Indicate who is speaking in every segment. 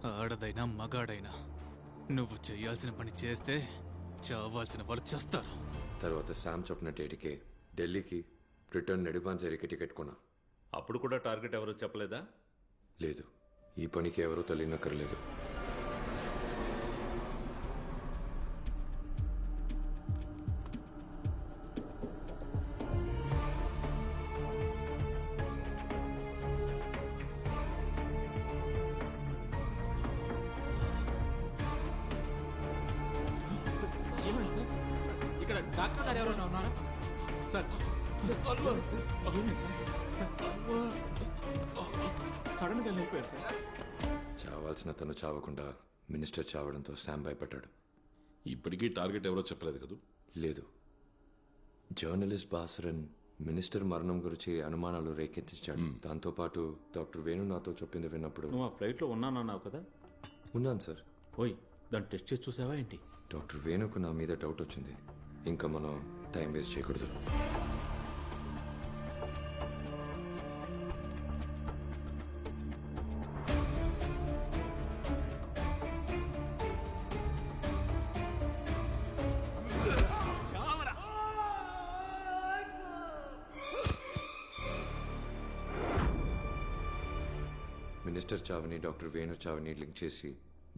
Speaker 1: ఆడదైనా మగాడైనా నువ్వు చెయ్యాల్సిన పని చేస్తే చావాల్సిన వాళ్ళు చేస్తారు.
Speaker 2: తర్వాత శామ్ చెప్పిన డేట్కే ఢిల్లీకి రిటర్న్ నెడిపాంజరికి టికెట్ కొన్నా.
Speaker 3: అప్పుడు కూడా టార్గెట్ ఎవరో చెప్పలేదా?
Speaker 2: లేదు, ఈ పనికి ఎవరూ తెలియనక్కర్లేదు.
Speaker 4: ఏమండి సార్, ఇక్కడ డాక్టర్ గారు ఎవరైనా ఉన్నారా సార్? ఏమైంది సార్? సడన్ గా వెళ్ళిపోయారు సార్.
Speaker 2: చావాల్సిన తను చావకుండా మినిస్టర్ చావడంతో శామ్ భయపడ్డాడు.
Speaker 5: ఇప్పటికీ టార్గెట్ ఎవరో చెప్పలేదు కదూ?
Speaker 2: లేదు, జర్నలిస్ట్ బాసురన్ మినిస్టర్ మరణం గురించి అనుమానాలు రేకెత్తించాడు. దాంతోపాటు డాక్టర్ వేణు నాతో చెప్పింది విన్నప్పుడు
Speaker 3: నువ్వు ఆ ఫ్లైట్లో ఉన్నానన్నావు కదా?
Speaker 2: ఉన్నాను సార్.
Speaker 3: ఓయ్, దాన్ని టెస్ట్ చేసి చూసావా ఏంటి?
Speaker 2: డాక్టర్ వేణుకు నా మీద డౌట్ వచ్చింది. ఇంకా మనం టైం వేస్ట్ చేయకూడదు. మినిస్టర్ చావుని డాక్టర్ వేణు చావుని లింక్ చేసి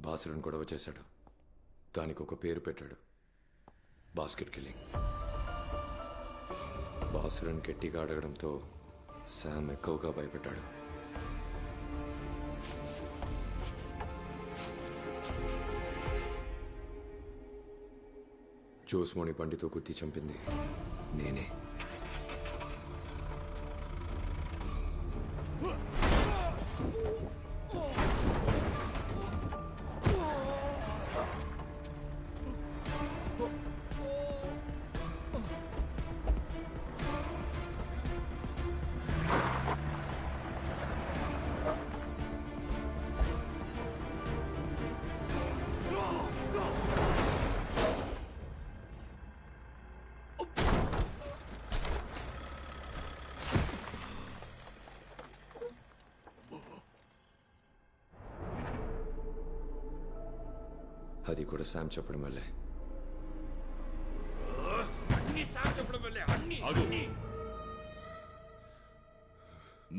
Speaker 2: బాసురన్ గొడవ చేశాడు. దానికి ఒక పేరు పెట్టాడు, బాస్కెట్ కిల్లింగ్. బాసురన్ గట్టిగా అడగడంతో శామ్ ఎక్కువగా భయపడ్డాడు. జోస్మోని బండితో గుద్ది చంపింది నేనే. అది కూడా శామ్ చెప్పడం వల్లే.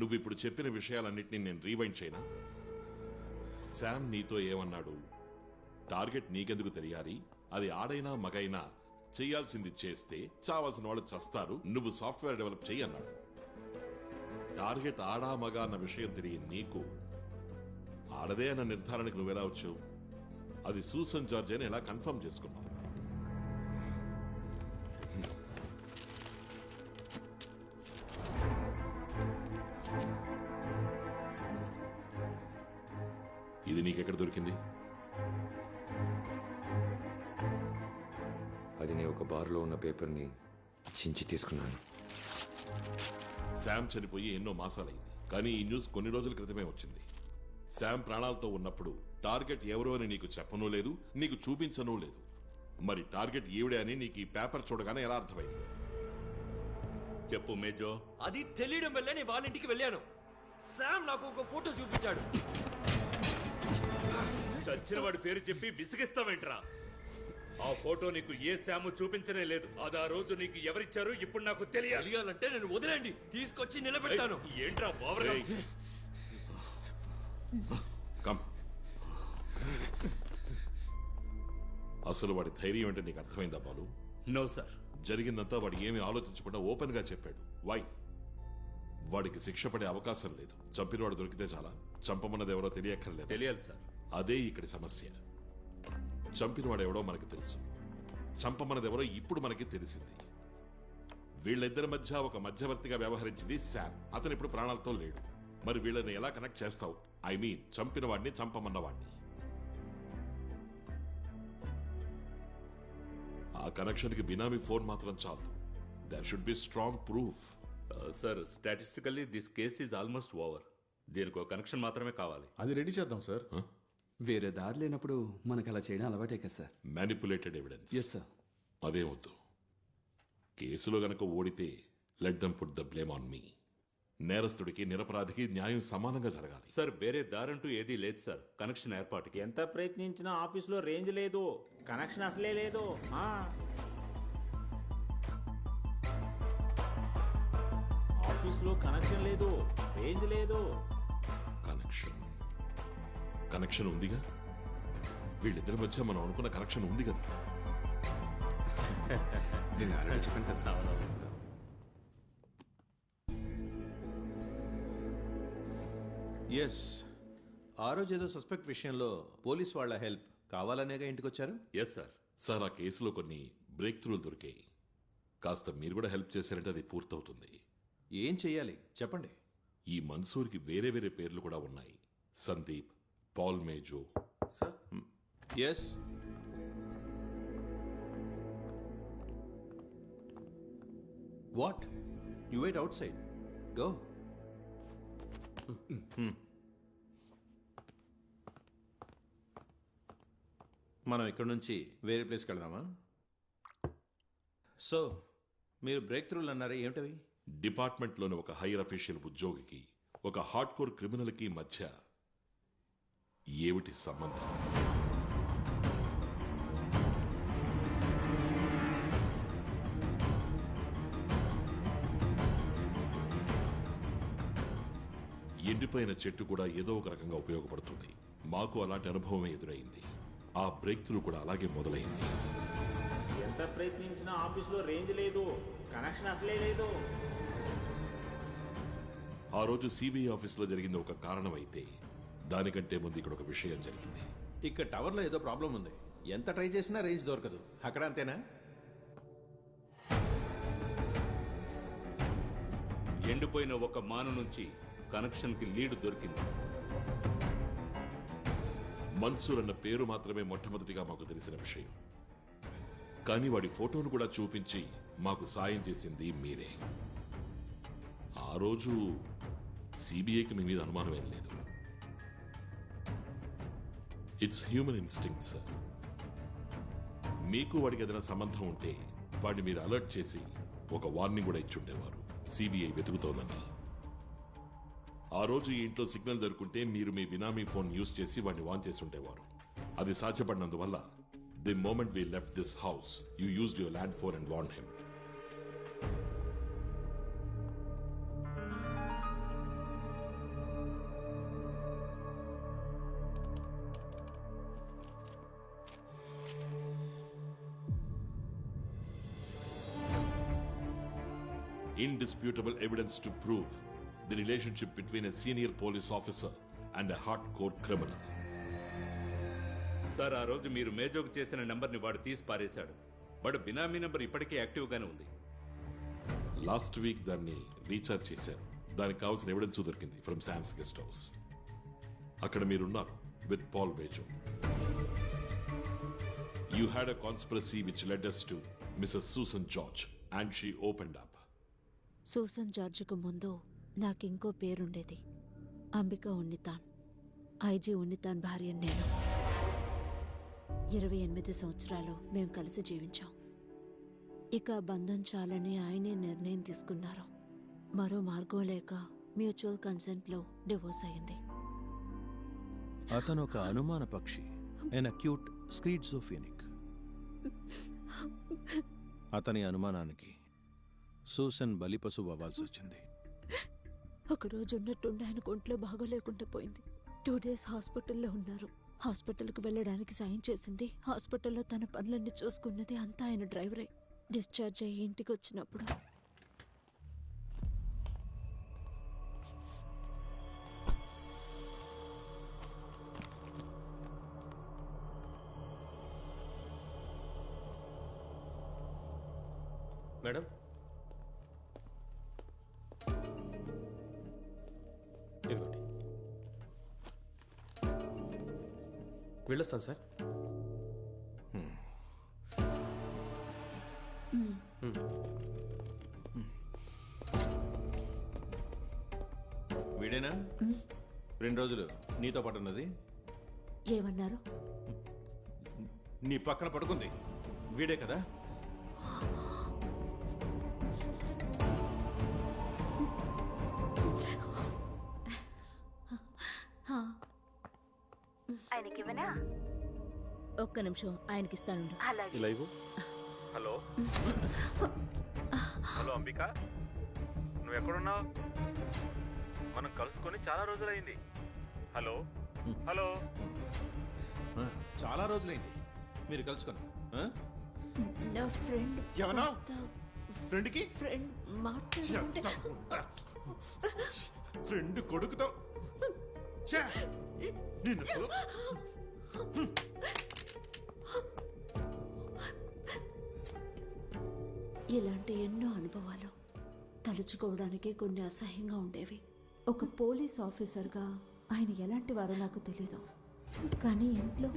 Speaker 5: నువ్విప్పుడు చెప్పిన విషయాలన్నింటినీ నేను రీవైండ్ చేయనా? శామ్ నీతో ఏమన్నాడు? టార్గెట్ నీకెందుకు తెలియాలి? అది ఆడైనా మగైనా చెయ్యాల్సింది చేస్తే చావాల్సిన వాళ్ళు చస్తారు, నువ్వు సాఫ్ట్వేర్ డెవలప్ చెయ్యి అన్నాడు. టార్గెట్ ఆడా మగ అన్న విషయం తెలియని నీకు ఆడదే అన్న నిర్ధారణకు నువ్వెలా వచ్చావు? అది సూసన్ జార్జ్ అని ఎలా కన్ఫర్మ్ చేసుకున్నావు? ఇది నీకెక్కడ దొరికింది?
Speaker 2: అది నేను ఒక బార్లో ఉన్న పేపర్ని చించి తీసుకున్నాను.
Speaker 5: శామ్ చనిపోయి ఎన్నో మాసాలైంది, కానీ ఈ న్యూస్ కొన్ని రోజుల క్రితమే వచ్చింది. శామ్ ప్రాణాలతో ఉన్నప్పుడు టార్గెట్ ఎవరో అని నీకు చెప్పనూ లేదు, నీకు చూపించనూ లేదు. మరి టార్గెట్ ఈవిడే అని నీకు ఈ పేపర్ చూడగానే ఎలా అర్థమైంది?
Speaker 3: చెప్పు మేజో.
Speaker 6: అది తెలియడం వల్లే నేను వాళ్ళ ఇంటికి వెళ్ళాను. శామ్ నాకు ఒక ఫోటో చూపించాడు.
Speaker 3: చచ్చిన వాడి పేరు చెప్పి విసిగిస్తావేంట్రా? ఆ ఫోటో నీకు ఏ శాము చూపించనే లేదు. అది ఆ రోజు నీకు ఎవరిచ్చారు ఇప్పుడు నాకు
Speaker 6: తెలియాలంటే నేను వదిలేండి, తీసుకొచ్చి నిలబెడతాను.
Speaker 3: ఏంట్రా బావరా?
Speaker 5: కమ్. అసలు వాడి ధైర్యం అంటే నీకు అర్థమైందా బాలు?
Speaker 3: No sir.
Speaker 5: జరిగిందంతా వాడు ఏమీ ఆలోచించకుండా ఓపెన్ గా చెప్పాడు. వై? వాడికి శిక్ష పడే అవకాశం లేదు. చంపినవాడు దొరికితే చాలా, చంపమన్నది ఎవరో తెలియక్కర్లేదు.
Speaker 3: తెలియాలి సార్.
Speaker 5: అదే ఇక్కడి సమస్య. చంపినవాడు ఎవడో మనకు తెలుసు, చంపమన్నది ఎవరో ఇప్పుడు మనకి తెలిసింది. వీళ్ళిద్దరి మధ్య ఒక మధ్యవర్తిగా వ్యవహరించింది శామ్. అతను ఇప్పుడు ప్రాణాలతో లేడు. మరి వీళ్ళని ఎలా కనెక్ట్ చేస్తావు? ఐ మీన్ చంపిన వాడిని, చంపమన్నవాడిని. ఆ కనెక్షన్ కి బినామీ ఫోన్ మాత్రం చాలు. There should be strong proof.
Speaker 3: Sir, statistically this case is almost over. దీనికి ఒక కనెక్షన్ మాత్రమే కావాలి.
Speaker 7: అది రెడీ చేద్దాం సార్.
Speaker 8: వేరే దారి లేనప్పుడు మనకు అలా చేయడం అలవాటే కదా sir.
Speaker 5: Manipulated evidence.
Speaker 8: Yes sir.
Speaker 5: అదేమొద్దు. కేసులో గనక ఓడితే let them put the blame on me. నేరస్తుడికి నిరపరాధికి న్యాయం సమానంగా జరగాలి.
Speaker 3: సార్ వేరే దారంటూ ఏదీ లేదు సార్ కనెక్షన్ ఏర్పాటుకి.
Speaker 7: ఎంత ప్రయత్నించినా ఆఫీస్లో రేంజ్ లేదు, కనెక్షన్ అసలే లేదు. ఆఫీస్లో కనెక్షన్ లేదు, రేంజ్ లేదు.
Speaker 5: కనెక్షన్ ఉందిగా. వీళ్ళిద్దరి మధ్య మనం అనుకున్న కనెక్షన్ ఉంది కదా.
Speaker 8: నేను ఆల్రెడీ చెప్పాను కదా.
Speaker 9: ఎస్, ఆ రోజు ఏదో సస్పెక్ట్ విషయంలో పోలీస్ వాళ్ళ హెల్ప్ కావాలనేగా ఇంటికి వచ్చారు.
Speaker 3: Yes sir.
Speaker 5: సార్, ఆ కేసులో కొన్ని బ్రేక్ త్రూలు దొరికాయి. కాస్త మీరు కూడా హెల్ప్ చేశారంటే అది పూర్తవుతుంది.
Speaker 9: ఏం చెయ్యాలి చెప్పండి.
Speaker 5: ఈ మన్సూర్కి వేరే వేరే పేర్లు కూడా ఉన్నాయి. Sandeep, Paul Mejo.
Speaker 4: Sir
Speaker 9: yes, what you wait outside, go. మనం ఇక్కడ నుంచి వేరే ప్లేస్కి వెళ్దామా? సో మీరు బ్రేక్ త్రూలు అన్నారా, ఏమిటవి?
Speaker 5: డిపార్ట్మెంట్లోని ఒక హైయర్ అఫీషియల్ ఉద్యోగికి ఒక హార్డ్ కోర్ క్రిమినల్కి మధ్య ఏమిటి సంబంధం? ఎండిపోయిన చెట్టు కూడా ఏదో ఒక రకంగా ఉపయోగపడుతుంది. మాకు అలాంటి అనుభవమే ఎదురైంది. ఆ బ్రేక్ త్రూ కూడా అలాగే మొదలైంది.
Speaker 7: ఎంత ప్రయత్నించినా ఆఫీస్లో రేంజ్ లేదు, కనెక్షన్ అసలే లేదు.
Speaker 5: ఆ రోజు సిబిఐ ఆఫీసులో జరిగింది ఒక కారణం అయితే, దానికంటే ముందు ఇక్కడ ఒక విషయం జరిగింది.
Speaker 9: ఇక్కడ టవర్లో ఏదో ప్రాబ్లం ఉంది. ఎంత ట్రై చేసినా రేంజ్ దొరకదు. అక్కడ అంతేనా?
Speaker 3: ఎండిపోయిన ఒక మాను నుంచి కనెక్షన్ కి లీడ్ దొరికింది.
Speaker 5: మన్సూర్ అన్న పేరు మాత్రమే మొట్టమొదటిగా మాకు తెలిసిన విషయం. కానీ వాడి ఫోటోను కూడా చూపించి మాకు సాయం చేసింది మీరే. ఆ రోజు సిబిఐకి మీ మీద అనుమానం ఏం లేదు. It's human instinct sir. మీకు వాడికి ఏదైనా సంబంధం ఉంటే వాడిని మీరు అలర్ట్ చేసి ఒక వార్నింగ్ కూడా ఇచ్చుండేవారు, సిబిఐ వెతుకుతోందని. ఆ రోజు ఈ ఇంట్లో సిగ్నల్ దొరుకుంటే మీరు మీ బినామీ ఫోన్ యూజ్ చేసి వాడిని వాన్ చేసి ఉండేవారు. అది సాధ్యపడినందువల్ల the moment we left this house you used your land phone and warn him. Indisputable evidence to prove the relationship between a senior police officer and a hardcore criminal.
Speaker 3: Sir, ఆ రోజు మీరు మేజోకు చేసిన నంబర్ని వాడు తీసి పారేశాడు. వాడు బినామీ నంబర్ ఇప్పటికే యాక్టివ్ గానే ఉంది.
Speaker 5: లాస్ట్ వీక్ దాన్ని రీఛార్జ్ చేశారు. దానికి కావాల్సిన ఎవిడెన్స్ దొరికింది ఫ్రమ్ శామ్స్ గెస్ట్ హౌస్. అక్కడ మీరున్నారు with Paul Bejo. You had a conspiracy which led us to Mrs. Susan George and she opened up.
Speaker 10: Susan జార్జ్కు ముందు నాకింకో పేరుండేది, అంబిక ఉన్నితాన్. ఐజీ ఉన్నితాన్ భార్య నేను. 28 సంవత్సరాలు మేము కలిసి జీవించాం. ఇక బంధం చాలని ఆయనే నిర్ణయం తీసుకున్నారు. మరో మార్గం లేక మ్యూచువల్ కన్సెంట్లో డివోర్స్ అయింది.
Speaker 9: అతను ఒక అనుమాన పక్షి, ఎన్ అక్యూట్ స్క్రీడ్జోఫెనిక్. అతని అనుమానానికి సూసన్ బలిపశువు అవ్వాల్సి వచ్చింది.
Speaker 10: ఒకరోజు ఉన్నట్టుండి ఆయన ఒంట్లో బాగోలేకుండా పోయింది. 2 days హాస్పిటల్లో ఉన్నారు. హాస్పిటల్కి వెళ్ళడానికి సాయం చేసింది, హాస్పిటల్లో తన పనులన్నీ చూసుకున్నది అంతా ఆయన డ్రైవరే. డిశ్చార్జ్ అయ్యి ఇంటికి వచ్చినప్పుడు
Speaker 6: మేడం, ఇదిగోండి. వెళ్ళొస్తాను సార్.
Speaker 9: వీడేనా 2 రోజులు నీతో పాటు ఉన్నది?
Speaker 10: ఏమన్నారు?
Speaker 9: నీ పక్కన పడుకుంది వీడే కదా?
Speaker 10: ఇవ్వనా? ఒక్క నిమిషం ఆయనకిస్తానుండు.
Speaker 3: ఇలా ఇవ్వు.
Speaker 11: హలో హలో అంబిక, నువ్వు ఎక్కడున్నావు? మనం కలుసుకొని చాలా రోజులైంది. Hello hello.
Speaker 9: చాలా రోజులైంది మీరు కలుసుకొని.
Speaker 10: నా ఫ్రెండ్
Speaker 9: ఎవరో ఫ్రెండ్కి
Speaker 10: ఫ్రెండ్ మాట్లాడుతుంటే
Speaker 9: ఫ్రెండ్ కొడుకుతో నిన్ను
Speaker 10: ఇలాంటి ఎన్నో అనుభవాలు తలుచుకోవడానికే కొన్ని అసహ్యంగా ఉండేవి. ఒక పోలీస్ ఆఫీసర్గా ఆయన ఎలాంటి వారో నాకు తెలీదు, కానీ ఇంట్లో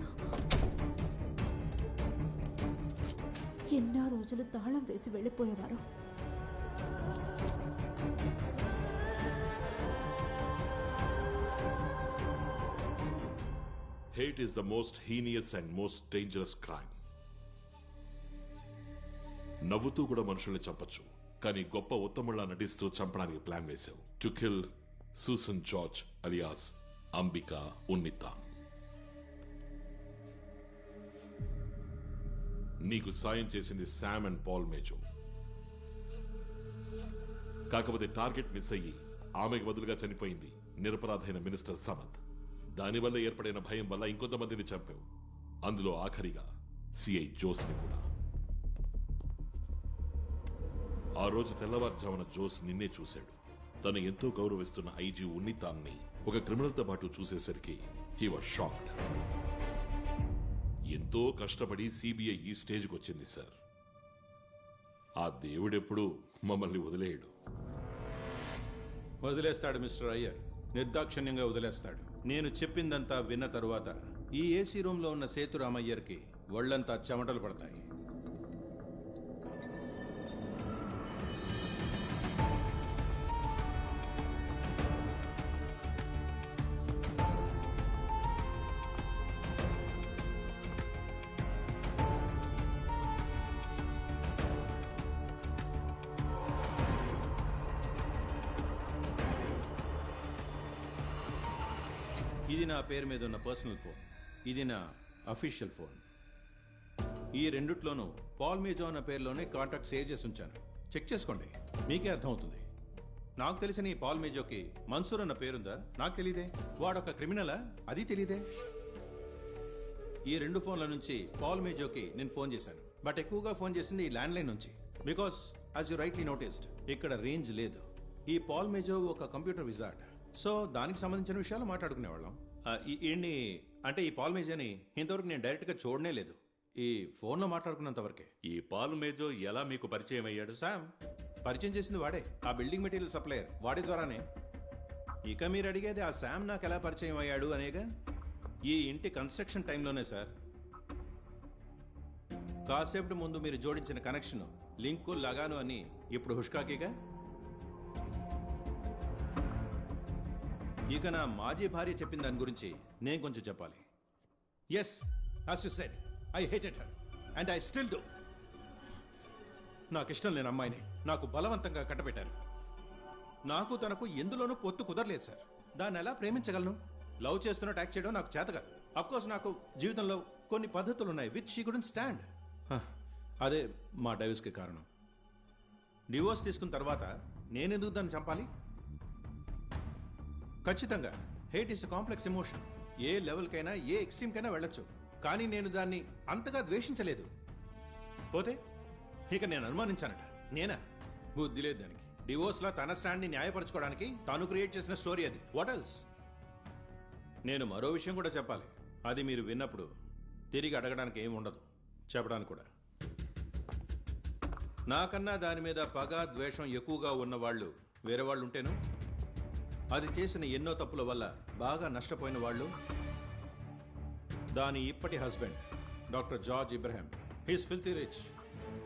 Speaker 10: ఎన్నో రోజులు తాళం వేసి వెళ్ళిపోయేవారు.
Speaker 5: Hate is the most heinous and most dangerous crime. నవ్వుతూ కూడా మనుషుల్ని చంపచ్చు, కానీ గొప్ప ఉత్తముళ్ళ నటిస్తూ చంపడానికి ప్లాన్ వేశావు. To kill Susan George alias Ambika Unnitha. నీకు సాయం చేసింది శామ్ అండ్ పాల్ మేజో. కాకపోతే టార్గెట్ మిస్ అయ్యి ఆమెకు బదులుగా చనిపోయింది నిరపరాధైన మినిస్టర్ సమత్. దానివల్ల ఏర్పడిన భయం వల్ల ఇంకొంతమందిని చంపావు, అందులో ఆఖరిగా సిఐ జోస్ని కూడా. ఆ రోజు తెల్లవారుజామున జోస్ నిన్నే చూశాడు. తను ఎంతో గౌరవిస్తున్న ఐజీ ఉన్నితాన్ని ఒక క్రిమినల్తో పాటు చూసేసరికి హీ వాజ్ షాక్డ్. ఎంతో కష్టపడి సిబిఐ ఈ స్టేజ్కి వచ్చింది సార్. ఆ దేవుడెప్పుడు మమ్మల్ని వదిలేయడు.
Speaker 9: వదిలేస్తాడు మిస్టర్ అయ్యర్, నిర్దాక్షిణ్యంగా వదిలేస్తాడు. నేను చెప్పిందంతా విన్న తరువాత ఈ ఏసీ రూమ్ లో ఉన్న సేతురామయ్యర్కి ఒళ్లంతా చెమటలు పడతాయి. ఇది నా పేరు మీద ఉన్న పర్సనల్ ఫోన్, ఇది నా అఫీషియల్ ఫోన్. ఈ రెండిట్లోనూ పాల్ మేజో అన్న పేరులోనే కాంటాక్ట్ సేవ్ చేసి ఉంచాను. చెక్ చేసుకోండి, మీకే అర్థమవుతుంది. నాకు తెలిసిన ఈ పాల్ మేజోకి మన్సూర్ అన్న పేరుందా? నాకు తెలియదే. వాడొక క్రిమినలా? అది తెలియదే. ఈ రెండు ఫోన్ల నుంచి పాల్ మేజోకి నేను ఫోన్ చేశాను, బట్ ఎక్కువగా ఫోన్ చేసింది ఈ ల్యాండ్ లైన్ నుంచి. Because as you rightly noticed, ఇక్కడ రేంజ్ లేదు. ఈ పాల్ మేజో ఒక కంప్యూటర్ విజార్డ్, సో దానికి సంబంధించిన విషయాలు మాట్లాడుకునేవాళ్ళం. ఈ పాల్ మేజోని ఇంతవరకు నేను డైరెక్ట్గా చూడనే లేదు. ఈ ఫోన్లో మాట్లాడుకున్నంత వరకే.
Speaker 3: ఈ పాల్ మేజో ఎలా మీకు పరిచయం అయ్యాడు?
Speaker 9: శామ్ పరిచయం చేసింది వాడే, ఆ బిల్డింగ్ మెటీరియల్ సప్లయర్, వాడి ద్వారానే. ఇక మీరు అడిగేది ఆ శామ్ నాకు ఎలా పరిచయం అయ్యాడు అనేగా. ఈ ఇంటి కన్స్ట్రక్షన్ టైంలోనే సార్. కాసేపటి ముందు మీరు జోడించిన కనెక్షన్, లింకు, లగాను అని ఇప్పుడు హుష్కాకీగా. ఇక నా మాజీ భార్య చెప్పిన దాని గురించి నేను కొంచెం చెప్పాలి. Yes, as you said, I hated her and I still do. నాకు ఇష్టం లేని అమ్మాయిని నాకు బలవంతంగా కట్టబెట్టారు. నాకు తనకు ఎందులోనూ పొత్తు కుదరలేదు సార్. దాన్ని ఎలా ప్రేమించగలను? లవ్ చేస్తున్నట్టు యాక్ట్ చేయడం నాకు చేతకాదు. అఫ్ కోర్స్ నాకు జీవితంలో కొన్ని పద్ధతులు ఉన్నాయి విచ్ షీ కుడెంట్ స్టాండ్. అదే మా డైవర్స్కి కారణం. డివోర్స్ తీసుకున్న తర్వాత నేనెందుకు దాన్ని చంపాలి? ఖచ్చితంగా హేట్ ఇస్ కాంప్లెక్స్ ఎమోషన్. ఏ లెవెల్కైనా ఏ ఎక్స్ట్రీమ్కైనా వెళ్ళొచ్చు, కానీ నేను దాన్ని అంతగా ద్వేషించలేదు. పోతే ఇక నేను అనుమానించానట. నేనా? బుద్ధి లేదు దానికి. డివోర్స్లో తన స్టాండ్ని న్యాయపరచుకోవడానికి తాను క్రియేట్ చేసిన స్టోరీ అది. What else? నేను మరో విషయం కూడా చెప్పాలి. అది మీరు విన్నప్పుడు తిరిగి అడగడానికి ఏమి ఉండదు, చెప్పడానికి కూడా. నాకన్నా దాని మీద పగ, ద్వేషం ఎక్కువగా ఉన్నవాళ్ళు వేరే వాళ్ళు ఉంటేను, అది చేసిన ఎన్నో తప్పుల వల్ల బాగా నష్టపోయిన వాళ్ళు, దాని ఇప్పటి husband doctor George ఇబ్రహాం. He's filthy rich.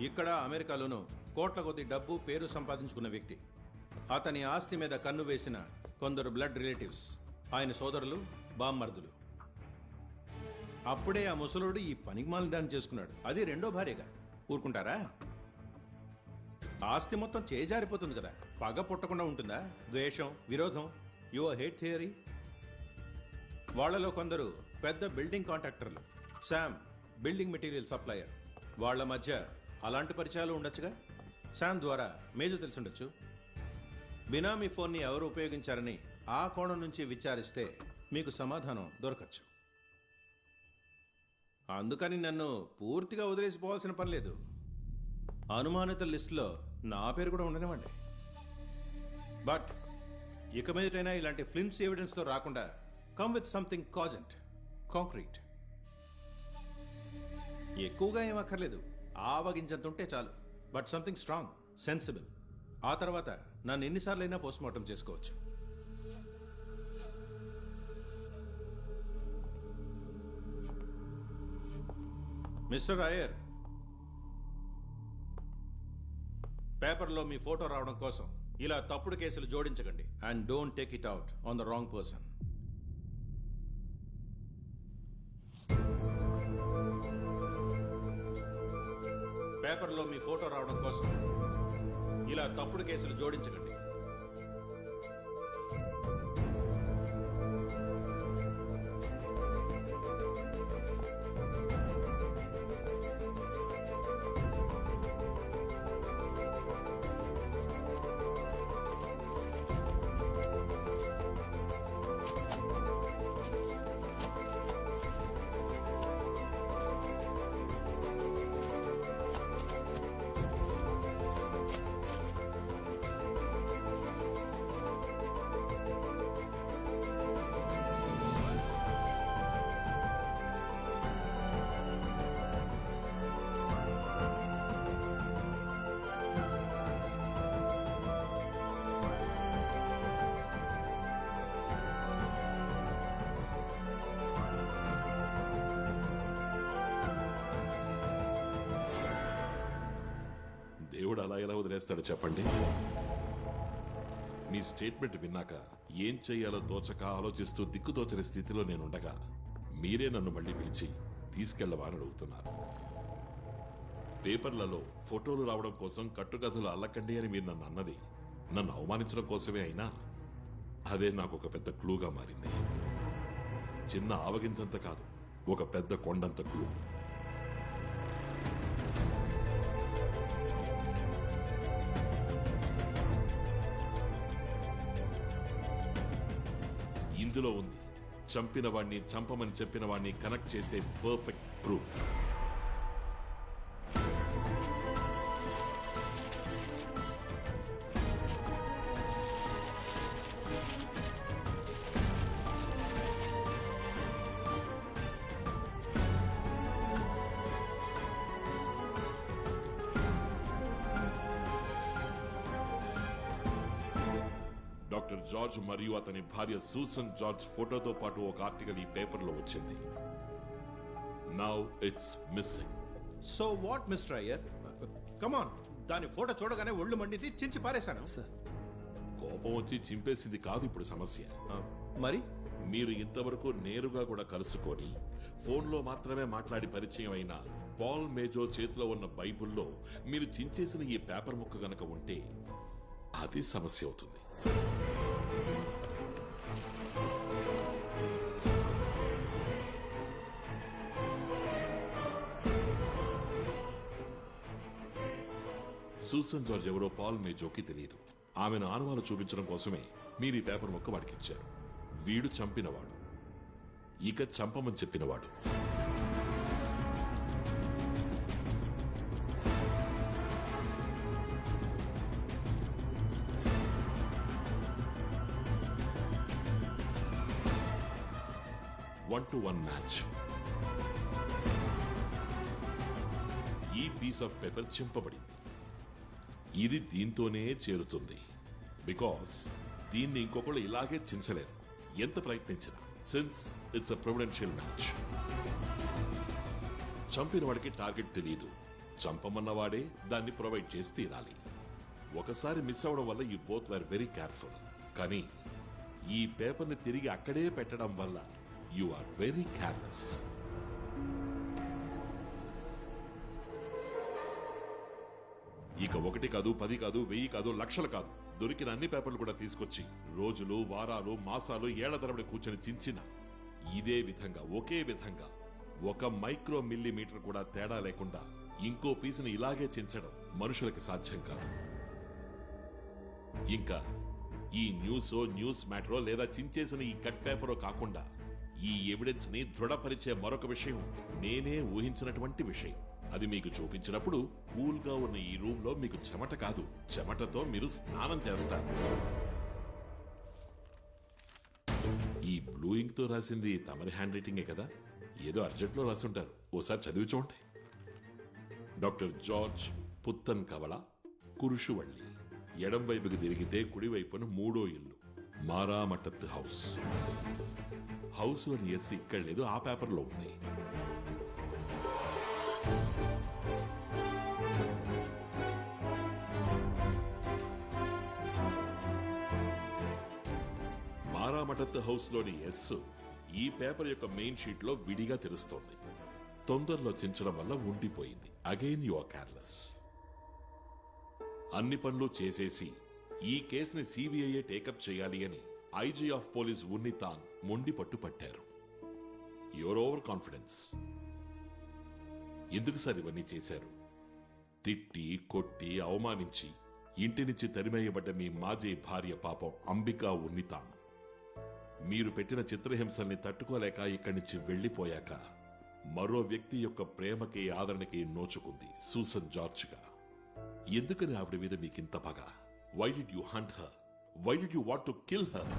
Speaker 9: ఇక్కడ అమెరికాలోనూ కోట్ల కొద్ది డబ్బు, పేరు సంపాదించుకున్న వ్యక్తి. అతని ఆస్తి మీద కన్ను వేసిన కొందరు బ్లడ్ రిలేటివ్స్, ఆయన సోదరులు, బామ్మర్దులు. అప్పుడే ఆ ముసలుడు ఈ పనికిమాలిన దాన్ని చేసుకున్నాడు, అది రెండో భార్యగా. ఊరుకుంటారా? ఆస్తి మొత్తం చేజారిపోతుంది కదా. పగ పుట్టకుండా ఉంటుందా? ద్వేషం, విరోధం, యువర్ హేట్ థియరీ. వాళ్లలో కొందరు పెద్ద బిల్డింగ్ కాంట్రాక్టర్లు, శామ్ బిల్డింగ్ మెటీరియల్ సప్లయర్. వాళ్ళ మధ్య అలాంటి పరిచయాలు ఉండొచ్చుగా. శామ్ ద్వారా మేజర్ తెలుసుండొచ్చు. బినామీ ఫోన్ని ఎవరు ఉపయోగించారని ఆ కోణం నుంచి విచారిస్తే మీకు సమాధానం దొరకచ్చు. అందుకని నన్ను పూర్తిగా వదిలేసిపోవాల్సిన పని లేదు. అనుమానిత లిస్టులో నా పేరు కూడా ఉండనివ్వండి. బట్ ఇక మీదటైనా ఇలాంటి ఫిల్మ్స్ ఎవిడెన్స్తో రాకుండా come with something cogent, concrete. ఎక్కువగా ఏం అక్కర్లేదు, ఆవగించంత ఉంటే చాలు. But something strong, sensible. ఆ తర్వాత నన్ను ఎన్నిసార్లైనా పోస్ట్ మార్టం చేసుకోవచ్చు. మిస్టర్ అయ్యర్, పేపర్లో మీ ఫోటో రావడం కోసం ఇలా తప్పుడు కేసులు జోడించకండి. And don't take it out on the wrong person. పేపర్లో మీ ఫోటో రావడం కోసం ఇలా తప్పుడు కేసులు జోడించకండి.
Speaker 5: దేవుడు అలా ఎలా వదిలేస్తాడు చెప్పండి? మీ స్టేట్మెంట్ విన్నాక ఏం చెయ్యాలో తోచక ఆలోచిస్తూ దిక్కుతోచని స్థితిలో నేనుండగా మీరే నన్ను మళ్ళీ పిలిచి తీసుకెళ్లవాలని అడుగుతున్నారు. పేపర్లలో ఫోటోలు రావడం కోసం కట్టుకథలు అల్లకండి అని మీరు నన్ను అన్నది నన్ను అవమానించడం కోసమే అయినా అదే నాకు ఒక పెద్ద క్లూగా మారింది. చిన్న ఆవగించంత కాదు, ఒక పెద్ద కొండంత క్లూ. ఇందులో ఉంది చంపిన వాణ్ణి చంపమని చెప్పిన వాణ్ణి కనెక్ట్ చేసే పర్ఫెక్ట్ ప్రూఫ్. డాక్టర్ జార్జ్ మరియు అతని భార్య సూసన్ జార్జ్ ఫోటోతో పాటు ఒక ఆర్టికల్ ఈ పేపర్లో వచ్చింది. Now it's missing.
Speaker 9: So what mister Iyer? Come on, దాని ఫోటో చూడగానే ఒళ్ళు మండింది, చించి పారేశాను.
Speaker 5: కోపం వచ్చి చింపేసింది కాదు ఇప్పుడు సమస్య.
Speaker 9: మరి
Speaker 5: మీరు ఇంతవరకు నేరుగా కూడా కలుసుకొని ఫోన్లో మాత్రమే మాట్లాడి పరిచయం అయిన పాల్ మేజో చేతిలో ఉన్న బైబుల్లో మీరు చించేసిన ఈ పేపర్ ముక్క గనక ఉంటే అది సమస్య అవుతుంది. సూసన్ జార్జ్ ఎవరో పాల్ మేజోకి తెలియదు. ఆమెను ఆనవాలు చూపించడం కోసమే మీరు ఈ పేపర్ ముక్క వాడికిచ్చారు. వీడు చంపినవాడు, ఇక చంపమని చెప్పినవాడు. One to one match. ఈ పీస్ ఆఫ్ పేపర్ చింపబడింది. ఇది దీంతోనే చేరుతుంది. బికాస్ దీన్ని ఇంకొకళ్ళు ఇలాగే చించలేరు ఎంత ప్రయత్నించినా, since it's a providential match. చంపిన వాడికి టార్గెట్ తెలియదు, చంపమన్నవాడే దాన్ని ప్రొవైడ్ చేసి తీరాలి. ఒకసారి మిస్ అవడం వల్ల you both were very careful. కానీ ఈ పేపర్ని తిరిగి అక్కడే పెట్టడం వల్ల యు ఆర్ వెరీ కేర్లెస్. ఇక 1 కాదు, 10 కాదు, 1000 కాదు, లక్షలు కాదు, దొరికిన అన్ని పేపర్లు కూడా తీసుకొచ్చి రోజులు, వారాలు, మాసాలు, ఏళ్ల తరబడి కూర్చొని చించిన ఇదే విధంగా ఒకే విధంగా 1 మైక్రో మిల్లీమీటర్ కూడా తేడా లేకుండా ఇంకో పీసుని ఇలాగే చించడం మనుషులకి సాధ్యం కాదు. ఇంకా ఈ న్యూస్ మ్యాటరో లేదా చించేసిన ఈ కట్ పేపరో కాకుండా ఈ ఎవిడెన్స్ ని దృఢపరిచే మరొక విషయం నేనే ఊహించినటువంటి విషయం. అది మీకు చూపించినప్పుడు కూల్ గా ఉన్న ఈ రూమ్ లో మీకు చెమట కాదు, చెమటతో మీరు స్నానం చేస్తారు. ఈ బ్లూ ఇంక్ తో రాసింది తమరి హ్యాండ్ రైటింగే కదా? ఏదో అర్జెంట్ లో రాసుంటారు, ఓసారి చదివి చూడండి. డాక్టర్ జార్జ్ పుత్తన్ కవల, కురుషువళ్ళి. ఎడం వైపుకి తిరిగితే కుడివైపున 3వ ఇల్లు, మారామటత్ హౌస్. హౌస్ అని ఎస్ ఇక్కడ లేదు, ఆ పేపర్లో ఉంది. మారామటత్ హౌస్ లోని ఎస్ ఈ పేపర్ యొక్క మెయిన్ షీట్ లో విడిగా తెలుస్తోంది. తొందరలో చించడం వల్ల ఉండిపోయింది. Again you are careless. అన్ని పనులు చేసేసి ఈ కేసుని సిబిఐ టేకప్ చేయాలి అని ఐజీ ఆఫ్ పోలీస్ ఉన్నితాన్ మొండి పట్టు పట్టారు. Your over confidence. ఎందుకు సార్ ఇవన్నీ చేశారు? తిట్టి, కొట్టి, అవమానించి ఇంటి నుంచి తరిమేయబడ్డ మీ మాజీ భార్య పాపం అంబికా ఉన్నితాన్ మీరు పెట్టిన చిత్రహింసల్ని తట్టుకోలేక ఇక్కడి నుంచి వెళ్లిపోయాక మరో వ్యక్తి యొక్క ప్రేమకి, ఆదరణకి నోచుకుంది సూసన్ జార్జ్గా. ఎందుకని ఆవిడ మీద మీకింత పగ? Why did you hunt her? Why did you want to kill her?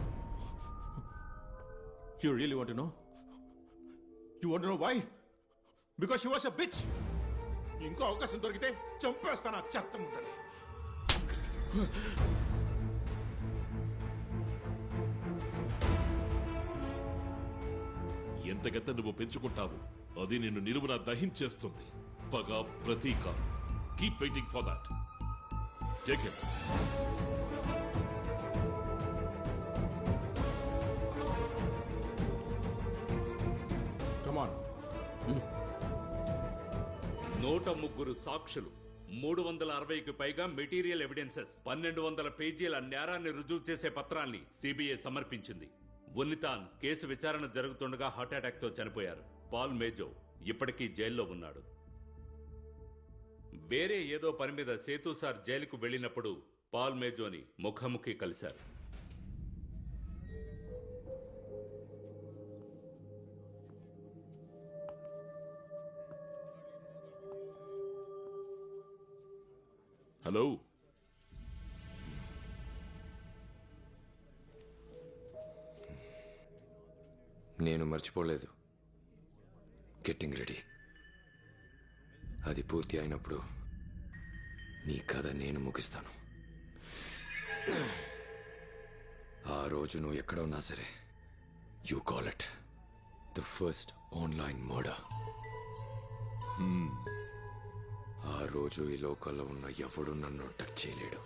Speaker 9: You really want to know? You want to know why? Because she was a bitch. ఇంకో అవకాశం దొరికితే చంపేస్తాను ఆ చెత్త ముందని.
Speaker 5: ఎంతగత నువ్వు పెంచుకుంటావు అది నిన్ను నిలువున దహించేస్తుంది. పగ, ప్రతీక. Keep waiting for that. Take him.
Speaker 9: Come on.
Speaker 3: 103 సాక్షులు, 360కి పైగా మెటీరియల్ ఎవిడెన్సెస్, 1200 పేజీల నేరాన్ని రుజువు చేసే పత్రాన్ని సిబిఐ సమర్పించింది. ఉన్నితాన్ కేసు విచారణ జరుగుతుండగా హార్ట్అటాక్ తో చనిపోయారు. పాల్ మేజో ఇప్పటికీ జైల్లో ఉన్నాడు. వేరే ఏదో పని మీద సేతు సార్ జైలుకు వెళ్ళినప్పుడు పాల్ మేజోని ముఖాముఖి కలిశారు.
Speaker 5: హలో,
Speaker 2: నేను మర్చిపోలేదు. Getting ready. అది పూర్తి అయినప్పుడు నీ కథ నేను ముగిస్తాను. ఆ రోజు నువ్వు ఎక్కడ ఉన్నా సరే, you call it the first online murder. ఆ రోజు ఈ లోకల్లో ఉన్న ఎవడు నన్ను టచ్ చేయలేడు.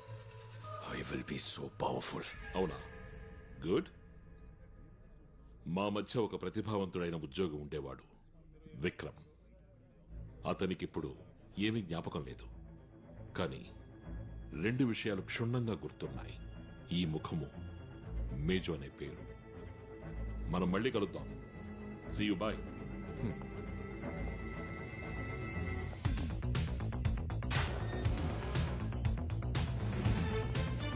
Speaker 2: I will be so powerful.
Speaker 5: అవునా? గుడ్. మా మధ్య ఒక ప్రతిభావంతుడైన ఉద్యోగి ఉండేవాడు, విక్రమ్. అతనికిప్పుడు ఏమీ జ్ఞాపకం లేదు, కానీ 2 విషయాలు క్షుణ్ణంగా గుర్తున్నాయి. ఈ ముఖము, మేజో అనే పేరు. మనం మళ్ళీ కలుద్దాం. See you. బాయ్.